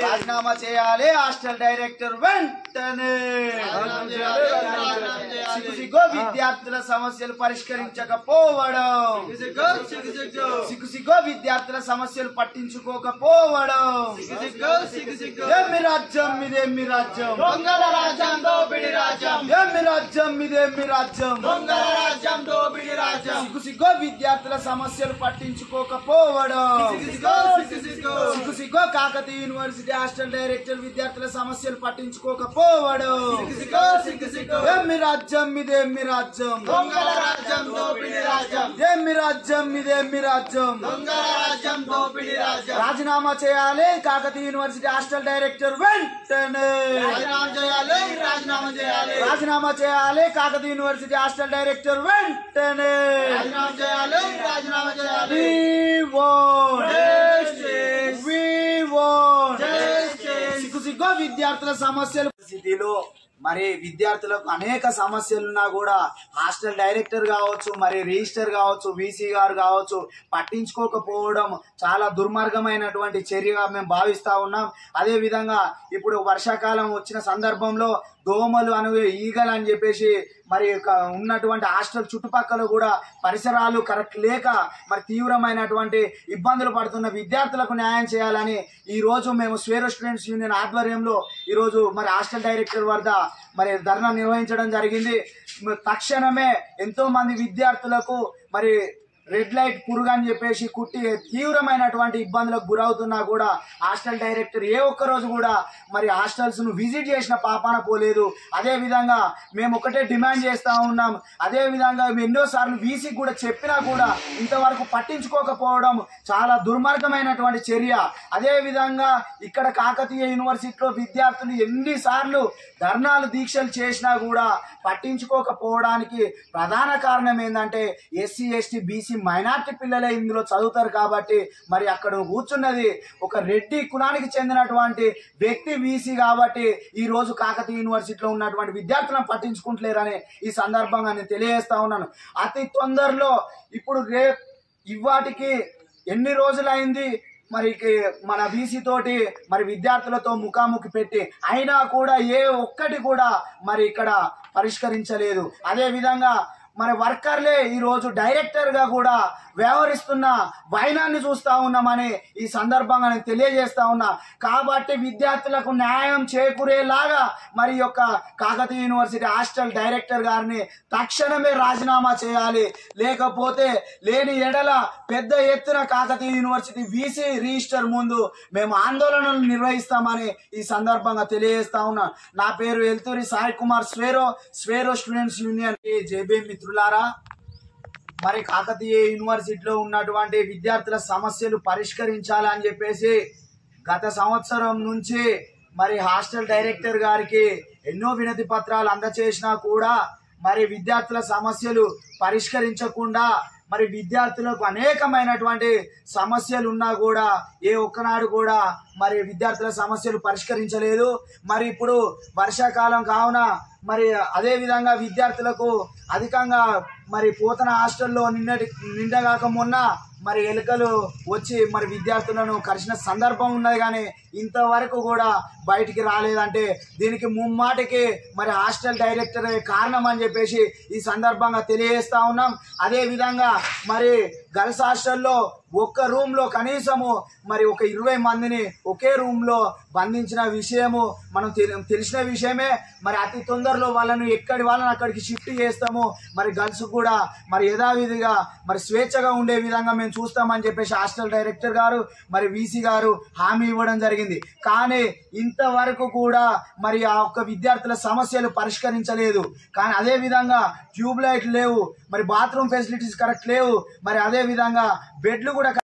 రాజీనామా చేయాలి hostel director వెంటనే సిగ్గు విద్యార్థుల సమస్యలు పరిష్కరించకపోవడం సిగ్గు విద్యార్థుల సమస్యలు పట్టించుకోకపోవడం ఏమి రాజ్యం ఇదేమి రాజ్యం దొంగల రాజ్యం దోపిడి రాజ్యం ఏమి రాజ్యం ఇదేమి రాజ్యం దొంగల రాజ్యం దోపిడి రాజ్యం సిగ్గు విద్యార్థుల సమస్యలు పట్టించుకోకపోవడం సిగ్గు కాకతీయ యూనివర్సిటీ హాస్టల్ డైరెక్టర్ విద్యార్థుల సమస్యలు పట్టించుకోకపోవడం ఏమి రాజ్యం ఇదేమి రాజ్యం దొంగల రాజ్యం దోపిడి రాజ్యం ఏమి రాజ్యం ఇదేమి రాజ్యం దొంగల రాజ్యం దోపిడి రాజ్యం రాజీనామా చేయాలి కాకతీయ యూనివర్సిటీ హాస్టల్ డైరెక్టర్ వెంటనే రాజీనామా చేయాలి రాజీనామా చేయాలి కాకతీయ యూనివర్సిటీ హాస్టల్ డైరెక్టర్ వెంటనే రాజీనామా చేయాలి సిగ్గు విద్యార్థుల సమస్యలు స్థితిలో మరి విద్యార్థులకు అనేక సమస్యలున్నా కూడా హాస్టల్ డైరెక్టర్ కావచ్చు, మరి రిజిస్టర్ కావచ్చు, వీసీ గారు కావచ్చు పట్టించుకోకపోవడం చాలా దుర్మార్గమైనటువంటి చర్యగా మేము భావిస్తా ఉన్నాం. అదే విధంగా ఇప్పుడు వర్షాకాలం వచ్చిన సందర్భంలో దోమలు అనే ఈగలు అని చెప్పేసి మరి ఉన్నటువంటి హాస్టల్ చుట్టుపక్కల కూడా పరిసరాలు కరెక్ట్ లేక మరి తీవ్రమైనటువంటి ఇబ్బందులు పడుతున్న విద్యార్థులకు న్యాయం చేయాలని ఈరోజు మేము స్వేరో స్టూడెంట్స్ యూనియన్ ఆధ్వర్యంలో ఈరోజు మరి హాస్టల్ డైరెక్టర్ వద్ద మరి ధర్నా నిర్వహించడం జరిగింది. తక్షణమే ఎంతో మంది విద్యార్థులకు మరి రెడ్ లైట్ పురుగు అని చెప్పేసి కుట్టి తీవ్రమైనటువంటి ఇబ్బందులకు గురవుతున్నా కూడా హాస్టల్ డైరెక్టర్ ఏ ఒక్క రోజు కూడా మరి హాస్టల్స్ ను విజిట్ చేసిన పాపాన పోలేదు. అదే విధంగా మేము ఒకటే డిమాండ్ చేస్తా ఉన్నాం. అదే విధంగా ఎన్నోసార్లు వీసీకి కూడా చెప్పినా కూడా ఇంతవరకు పట్టించుకోకపోవడం చాలా దుర్మార్గమైనటువంటి చర్య. అదే విధంగా ఇక్కడ కాకతీయ యూనివర్సిటీలో విద్యార్థులు ఎన్నిసార్లు ధర్నాలు దీక్షలు చేసినా కూడా పట్టించుకోకపోవడానికి ప్రధాన కారణం ఏంటంటే ఎస్సీ ఎస్టీ బీసీ మైనార్టీ పిల్లలే ఇందులో చదువుతారు కాబట్టి మరి అక్కడ కూర్చున్నది ఒక రెడ్డి కులానికి చెందినటువంటి వ్యక్తి వీసీ కాబట్టి ఈ రోజు కాకతీయ యూనివర్సిటీలో ఉన్నటువంటి విద్యార్థులను పట్టించుకుంటలేరని ఈ సందర్భంగా నేను తెలియజేస్తా ఉన్నాను. అతి తొందరలో ఇప్పుడు ఇవాటికి ఎన్ని రోజులైంది మరి మన వీసీ తోటి మరి విద్యార్థులతో ముఖాముఖి పెట్టి అయినా కూడా ఏ ఒక్కటి కూడా మరి ఇక్కడ పరిష్కరించలేదు. అదే విధంగా మరి వర్కర్లే ఈరోజు డైరెక్టర్గా కూడా వ్యవహరిస్తున్న వైనాన్ని చూస్తూ ఉన్నామని ఈ సందర్భంగా నేను తెలియజేస్తా ఉన్నా. కాబట్టి విద్యార్థులకు న్యాయం చేకూరేలాగా మరి యొక్క కాకతీయ యూనివర్సిటీ హాస్టల్ డైరెక్టర్ గారిని తక్షణమే రాజీనామా చేయాలి. లేకపోతే లేని ఎడల పెద్ద ఎత్తున కాకతీయ యూనివర్సిటీ వీసీ రిజిస్టర్ ముందు మేము ఆందోళనలు నిర్వహిస్తామని ఈ సందర్భంగా తెలియజేస్తా ఉన్నా. నా పేరు Elthuri Sai Kumar, Swaero students union. JB మిత్రులారా, మరి కాకతీయ యూనివర్సిటీలో ఉన్నటువంటి విద్యార్థుల సమస్యలు పరిష్కరించాలని చెప్పేసి గత సంవత్సరం నుంచి మరి హాస్టల్ డైరెక్టర్ గారికి ఎన్నో వినతి పత్రాలు అందజేసినా కూడా మరి విద్యార్థుల సమస్యలు పరిష్కరించకుండా మరి విద్యార్థులకు అనేకమైనటువంటి సమస్యలు ఉన్నా కూడా ఏ ఒక్కనాడు కూడా మరి విద్యార్థుల సమస్యలు పరిష్కరించలేదు. మరి ఇప్పుడు వర్షాకాలం కావున మరి అదే విధంగా విద్యార్థులకు అధికంగా మరి పోతన హాస్టల్లో నిండగాక మొన్న మరి ఎలుకలు వచ్చి మరి విద్యార్థులను కరిచిన సందర్భం ఉన్నది. కానీ ఇంతవరకు కూడా బయటికి రాలేదంటే దీనికి ముమ్మాటికి మరి హాస్టల్ డైరెక్టర్ కారణం అని చెప్పేసి ఈ సందర్భంగా తెలియజేస్తా ఉన్నాం. అదే విధంగా మరి గర్ల్స్ హాస్టల్లో ఒక్క రూమ్ లో కనీసము మరి ఒక 20 మందిని ఒకే రూమ్ లో బంధించిన విషయము మనం తెలిసిన విషయమే. మరి అతి తొందరలో వాళ్ళను వాళ్ళని అక్కడికి షిఫ్ట్ చేస్తాము. మరి గర్ల్స్ కూడా మరి యథావిధిగా మరి స్వేచ్ఛగా ఉండే విధంగా మేము చూస్తామని చెప్పేసి హాస్టల్ డైరెక్టర్ గారు మరి వీసీ గారు హామీ ఇవ్వడం జరిగింది. కానీ ఇంతవరకు కూడా మరి ఆ ఒక్క విద్యార్థుల సమస్యలు పరిష్కరించలేదు. కానీ అదే విధంగా ట్యూబ్ లైట్లు లేవు, మరి బాత్రూమ్ ఫెసిలిటీస్ కరెక్ట్ లేవు, మరి అదే విధంగా బెడ్లు కూడా